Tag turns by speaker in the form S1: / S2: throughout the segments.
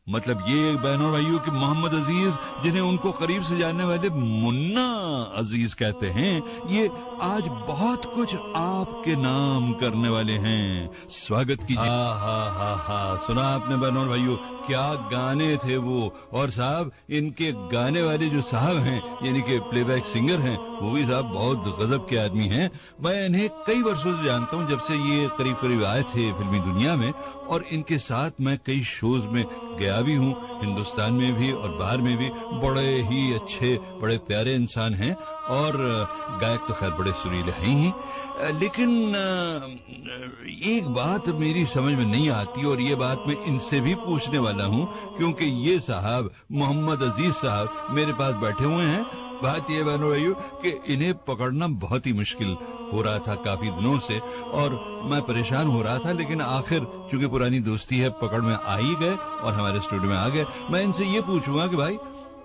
S1: मतलब ये बहनों भाइयों कि मोहम्मद अजीज, जिन्हें उनको करीब से जानने वाले मुन्ना अजीज कहते हैं, ये आज बहुत कुछ आपके नाम करने वाले हैं। स्वागत कीजिए। हा सुना आपने बहनों भाइयों, क्या गाने थे वो। और साहब, इनके गाने वाले जो साहब हैं, यानी कि प्लेबैक सिंगर हैं, वो भी साहब बहुत गजब के आदमी हैं। मैं इन्हें कई वर्षों से जानता हूँ, जब से ये करीब करीब आए थे फिल्मी दुनिया में, और इनके साथ मैं कई शोज में गया भी हूँ, हिंदुस्तान में भी और बाहर में भी। बड़े ही अच्छे, बड़े प्यारे इंसान हैं, और गायक तो खैर बड़े सुरीले हैं ही। लेकिन एक बात मेरी समझ में नहीं आती, और ये बात मैं इनसे भी पूछने वाला हूँ, क्योंकि ये साहब मोहम्मद अजीज साहब मेरे पास बैठे हुए हैं। बात ये बहनों भाइयों कि इन्हें पकड़ना बहुत ही मुश्किल हो रहा था काफी दिनों से, और मैं परेशान हो रहा था, लेकिन आखिर चूंकि पुरानी दोस्ती है, पकड़ में आ ही गए और हमारे स्टूडियो में आ गए। मैं इनसे ये पूछूंगा कि भाई,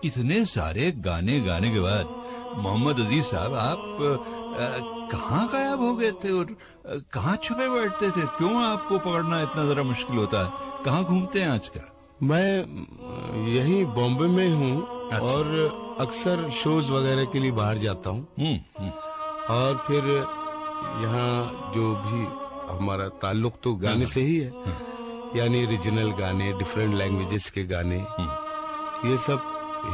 S1: इतने सारे गाने गाने के बाद मोहम्मद अजीज साहब, आप कहाँ गायब हो गए थे और कहाँ छुपे बैठते थे? क्यों आपको पकड़ना इतना जरा मुश्किल होता है? कहाँ घूमते हैं आजकल?
S2: मैं यही बॉम्बे में हूँ। अच्छा। और अक्सर शोज वगैरह के लिए बाहर जाता हूँ, और फिर यहाँ जो भी हमारा ताल्लुक तो गाने से ही है, यानी रीजनल गाने, डिफरेंट लैंग्वेजेस के गाने, ये सब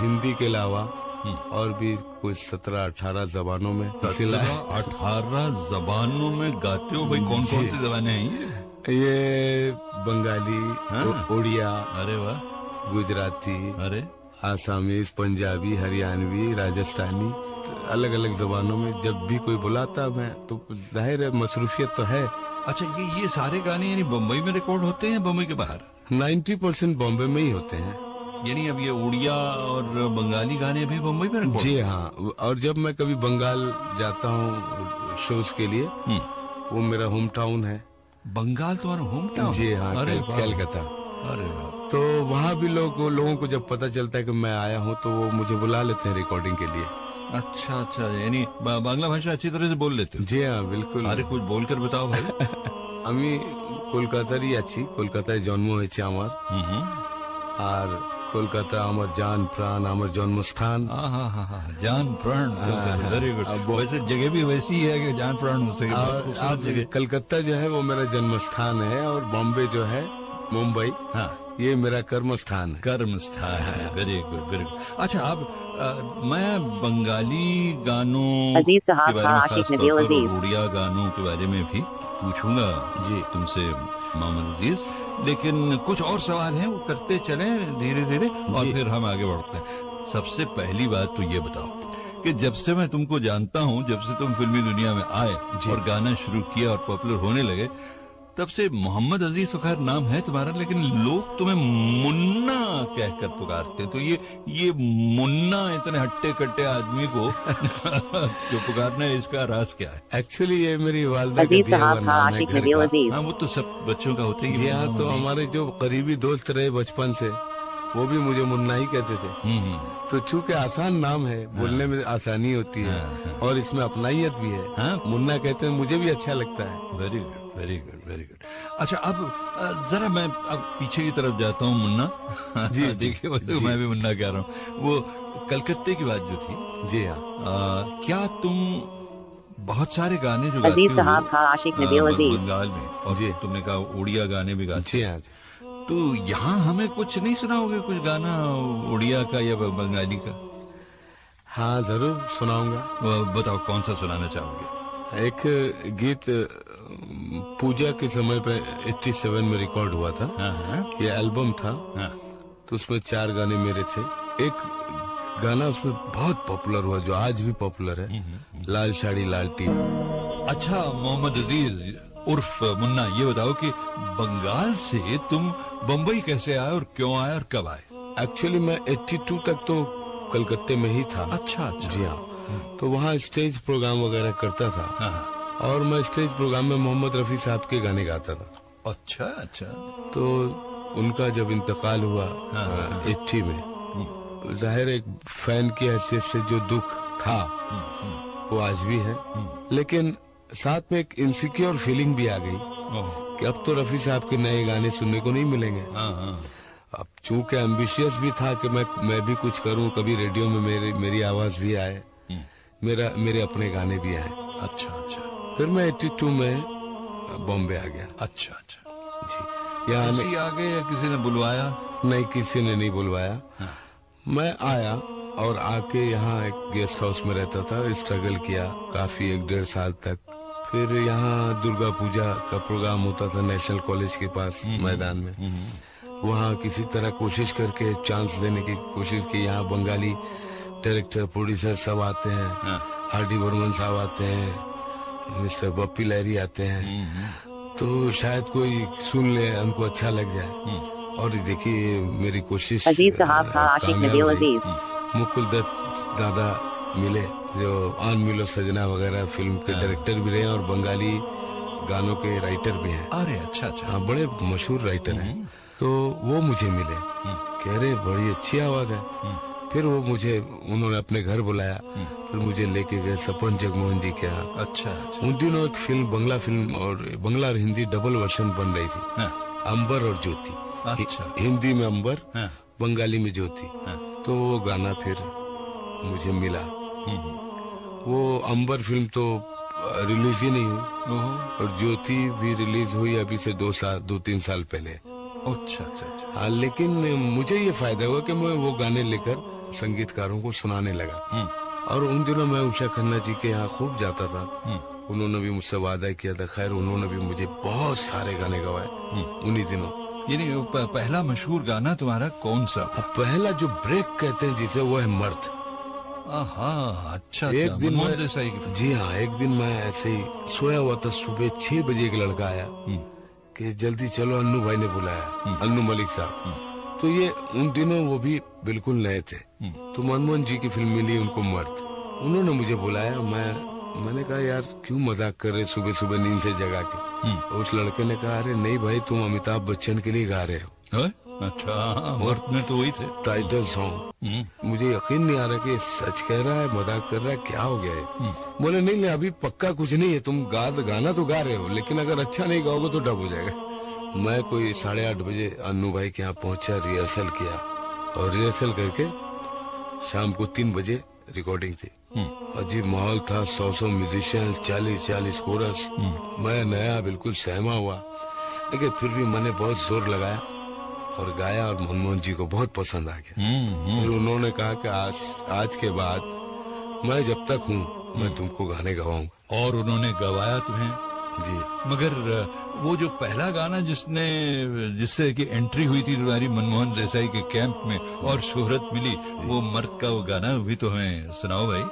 S2: हिंदी के अलावा और भी कुछ 17-18 जबानों में।
S1: 17-18 जबानों में गाते हो भाई? कौन कौन सी जबानें हैं
S2: ये? बंगाली, उड़िया,
S1: अरे वाह,
S2: गुजराती,
S1: अरे
S2: आसामीज, पंजाबी, हरियाणवी, राजस्थानी, अलग अलग जबानों में जब भी कोई बुलाता मैं तो जाहिर है मसरूफियत तो है।
S1: अच्छा, ये सारे गाने यानी बम्बई में रिकॉर्ड होते हैं, बम्बई के बाहर?
S2: 90% बॉम्बे में ही होते हैं।
S1: यानी अब ये उड़िया और बंगाली गाने भी बम्बई में रिकॉर्ड?
S2: जी हाँ। और जब मैं कभी बंगाल जाता हूँ शोज के लिए, वो मेरा होम टाउन है।
S1: बंगाल तुम्हारा होम टाउन?
S2: जी हाँ, कलकत्ता।
S1: अरे
S2: तो वहाँ भी लोगों को जब पता चलता है कि मैं आया हूँ, तो वो मुझे बुला लेते हैं रिकॉर्डिंग के लिए।
S1: अच्छा, यानी बांग्ला भाषा अच्छी तरह से बोल लेते हो?
S2: जी हाँ, बिल्कुल।
S1: अरे कुछ बोलकर बताओ भाई।
S2: আমি কলকাতারই আছি, কলকাতায় জন্ম হয়েছে আমার, আর কলকাতা আমার জান প্রাণ, আমার জন্মস্থান।
S1: जान प्राण, वेरी गुड। वैसे जगह भी वैसी है कि जान प्राण हो सके।
S2: कलकत्ता जो है वो मेरा जन्म स्थान है, और बॉम्बे जो है, मुंबई, ये मेरा कर्म स्थान है।
S1: कर्म स्थान है। Very good, very good. अच्छा, अब मैं बंगाली गानों
S3: अजीज साहब, आशिक नबील अजीज,
S1: उड़िया गानों के बारे में भी पूछूंगा जी तुमसे मोहम्मद अजीज, लेकिन कुछ और सवाल हैं, वो करते चलें धीरे धीरे, और फिर हम आगे बढ़ते हैं। सबसे पहली बात तो ये बताओ कि जब से मैं तुमको जानता हूँ, जब से तुम फिल्मी दुनिया में आए और गाना शुरू किया और पॉपुलर होने लगे, तब से मोहम्मद अजीज तो खैर नाम है तुम्हारा, लेकिन लोग तुम्हें मुन्ना कहकर पुकारते हैं। तो ये मुन्ना इतने हट्टे कट्टे आदमी को जो पुकारना है, इसका राज क्या है?
S2: एक्चुअली ये मेरी वालिदा
S3: अजीज साहब, आशिक नबील अजीज।
S1: हाँ, वो तो सब बच्चों का होता है।
S2: हाँ, तो हमारे जो करीबी दोस्त रहे बचपन से, वो भी मुझे मुन्ना ही कहते थे। तो चूंकि आसान नाम है, बोलने में आसानी होती है, और इसमें अपनाइयत भी है। मुन्ना कहते हैं, मुझे भी अच्छा लगता है।
S1: Very good, very good, very good. अच्छा, अब जरा मैं अब पीछे की तरफ जाता हूँ। मुन्ना जी, देखिए मैं भी मुन्ना कह रहा हूँ। वो कलकत्ते की बात जो थी,
S2: जी हाँ,
S1: क्या तुम बहुत सारे गाने जो
S3: अजीज साहब का आशिक नबील अजीज
S1: बंगाल में, और जी तुमने कहा उड़िया गाने भी गाते?
S2: जी हाँ।
S1: तो यहाँ हमें कुछ नहीं सुनाओगे, कुछ गाना उड़िया का या बंगाली का?
S2: हाँ, जरूर सुनाऊंगा।
S1: बताओ कौन सा सुनाना चाहोगे?
S2: एक गीत पूजा के समय पे 87 में रिकॉर्ड हुआ था। ये एल्बम था। तो उसमें 4 गाने मेरे थे। एक गाना उसमें बहुत पॉपुलर हुआ, जो आज भी पॉपुलर है, लाल साड़ी लाल टीप।
S1: अच्छा, मोहम्मद अजीज उर्फ मुन्ना, ये बताओ कि बंगाल से तुम बम्बई कैसे आए और क्यों आए और कब आए?
S2: एक्चुअली मैं 82 तक तो कलकत्ते में ही था।
S1: अच्छा।
S2: जी हाँ। तो वहाँ स्टेज प्रोग्राम वगैरह करता था, और मैं स्टेज प्रोग्राम में मोहम्मद रफी साहब के गाने गाता था।
S1: अच्छा।
S2: तो उनका जब इंतकाल हुआ 80 में, जाहिर एक फैन की हैसियत से जो दुख था वो आज भी है, लेकिन साथ में एक इनसिक्योर फीलिंग भी आ गई कि अब तो रफी साहब के नए गाने सुनने को नहीं मिलेंगे। अब चूंकि एम्बिशियस भी था कि मैं भी कुछ करूं, कभी रेडियो में मेरी आवाज भी आए, मेरे अपने गाने भी आए।
S1: अच्छा अच्छा।
S2: फिर मैं 82 में बॉम्बे आ गया।
S1: अच्छा अच्छा
S2: जी। यहाँ
S1: किसी आ गए या किसी ने बुलवाया?
S2: नहीं, किसी ने नहीं बुलवाया।
S1: हाँ।
S2: मैं आया और आके यहाँ एक गेस्ट हाउस में रहता था, स्ट्रगल किया काफी 1-1.5 साल तक। फिर यहाँ दुर्गा पूजा का प्रोग्राम होता था नेशनल कॉलेज के पास मैदान में, वहाँ किसी तरह कोशिश करके चांस लेने की कोशिश की। यहाँ बंगाली डायरेक्टर प्रोड्यूसर सब आते हैं।
S1: हाँ।
S2: आर.डी. बर्मन साहब आते हैं, मिस्टर बप्पी लहरी आते हैं, तो शायद कोई सुन ले, उनको अच्छा लग जाए। और देखिए मेरी कोशिश
S3: अजीज साहब का आशिक नबील अजीज।
S2: मुकुल दत्त दादा मिले जो आन मिलो सजना वगैरह फिल्म के डायरेक्टर भी रहे और बंगाली गानों के राइटर भी हैं।
S1: अरे अच्छा अच्छा।
S2: हाँ, बड़े मशहूर राइटर हैं। तो वो मुझे मिले, कह रहे बड़ी अच्छी आवाज है। फिर वो उन्होंने अपने घर बुलाया, फिर मुझे लेके गए सपन जगमोहन जी के यहाँ।
S1: अच्छा।
S2: उन दिनों एक फिल्म, बंगला फिल्म और बंगला और हिंदी डबल वर्जन बन रही थी।
S1: हाँ।
S2: अंबर और ज्योति।
S1: अच्छा।
S2: हिंदी में अंबर,
S1: हाँ।
S2: बंगाली में ज्योति।
S1: हाँ।
S2: तो वो गाना फिर मुझे मिला। वो अंबर फिल्म तो रिलीज ही नहीं हुई और ज्योति भी रिलीज हुई अभी से 2-3 साल पहले।
S1: अच्छा अच्छा अच्छा।
S2: हाँ, लेकिन मुझे ये फायदा हुआ कि मैं वो गाने लेकर संगीतकारों को सुनाने लगा। और उन दिनों मैं उषा खन्ना जी के यहाँ खूब जाता था। उन्होंने भी मुझसे वादा किया था। खैर, उन्होंने भी मुझे बहुत सारे गाने गवाए उन्हीं दिनों।
S1: यानी पहला मशहूर गाना तुम्हारा कौन सा?
S2: पहला जो ब्रेक कहते हैं जिसे, वो है मर्द।
S1: अच्छा।
S2: एक दिन
S1: मनमोहन देसाई की।
S2: जी हाँ, एक दिन मैं ऐसे ही सोया हुआ था, सुबह 6 बजे एक लड़का आया कि जल्दी चलो, अन्नू भाई ने बुलाया, अन्नू मलिक साहब। तो ये उन दिनों वो भी बिल्कुल नए थे। तो मनमोहन जी की फिल्म मिली उनको मर्द, उन्होंने मुझे बुलाया। मैंने कहा यार क्यों मजाक कर रहे सुबह सुबह नींद से जगा के। उस लड़के ने कहा अरे नहीं भाई, तुम अमिताभ बच्चन के लिए गा रहे हो।
S1: अच्छा, मर्द में तो वही थे
S2: टाइटल सॉन्ग। मुझे यकीन नहीं आ रहा कि सच कह रहा है, मजाक कर रहा है, क्या हो गया है। बोले नहीं, अभी पक्का कुछ नहीं है, तुम गाना तो गा रहे हो, लेकिन अगर अच्छा नहीं गाओगे तो डब हो जाएगा। मैं कोई 8:30 बजे अन्नू भाई के यहाँ पहुंचा, रिहर्सल किया और रिहर्सल करके शाम को 3 बजे रिकॉर्डिंग थी। अजीब माहौल था, 100 म्यूजिशियन, 40 कोरस। मैं नया बिल्कुल सहमा हुआ, लेकिन फिर भी मैंने बहुत जोर लगाया और गाया और मनमोहन जी को बहुत पसंद आ गया। फिर उन्होंने कहा कि आज के बाद मैं जब तक हूँ मैं तुमको गाने गवाऊंगा।
S1: और उन्होंने गवाया तुम्हें?
S2: जी।
S1: मगर वो जो पहला गाना जिससे कि एंट्री हुई थी तुम्हारी मनमोहन देसाई के कैंप में और शोहरत मिली, वो मर्द का वो गाना भी तो हमें सुनाओ भाई।